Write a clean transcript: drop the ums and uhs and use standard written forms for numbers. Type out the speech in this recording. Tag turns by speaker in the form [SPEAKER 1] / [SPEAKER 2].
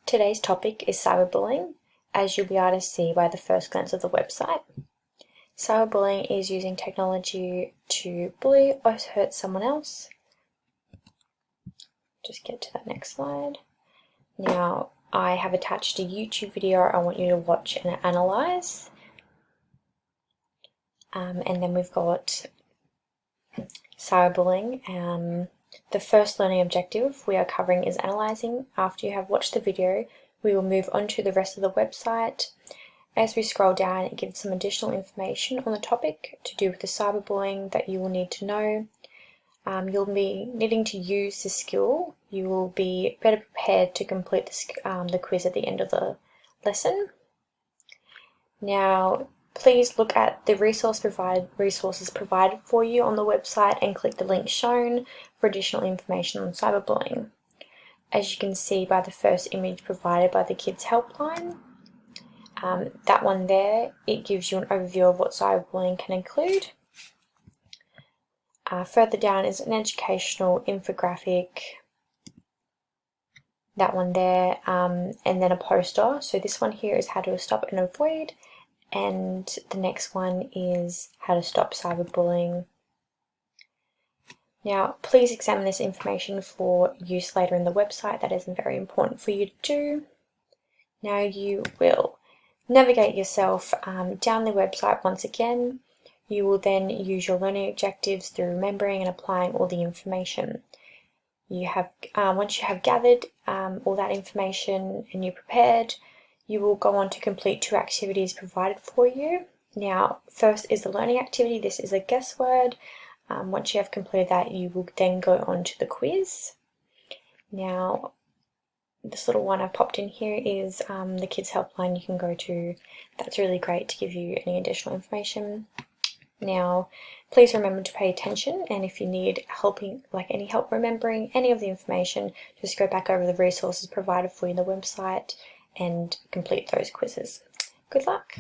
[SPEAKER 1] Today's topic is cyberbullying, as you'll be able to see by the first glance of the website. Cyberbullying is using technology to bully or hurt someone else. Just get to that next slide. Now, I have attached a YouTube video I want you to watch and analyze. And then we've got cyberbullying. The first learning objective we are covering is analysing. After you have watched the video, we will move on to the rest of the website. As we scroll down, it gives some additional information on the topic to do with the cyberbullying that you will need to know. You'll be needing to use the skill. You will be better prepared to complete the quiz at the end of the lesson. Now, please look at the resources provided for you on the website and click the link shown for additional information on cyberbullying. As you can see by the first image provided by the Kids Helpline, that one there, it gives you an overview of what cyberbullying can include. Further down is an educational infographic, that one there, and then a poster. So this one here is how to stop and avoid, and the next one is how to stop cyberbullying. Now, please examine this information for use later in the website. That is very important for you to do. Now you will navigate yourself down the website once again. You will then use your learning objectives through remembering and applying all the information. You have once you have gathered all that information and you're prepared, you will go on to complete 2 activities provided for you. Now, first is the learning activity. This is a guess word. Once you have completed that, you will then go on to the quiz. Now, this little one I've popped in here is the Kids Helpline you can go to. That's really great to give you any additional information. Now, please remember to pay attention, and if you need any help remembering any of the information, just go back over the resources provided for you on the website and complete those quizzes. Good luck!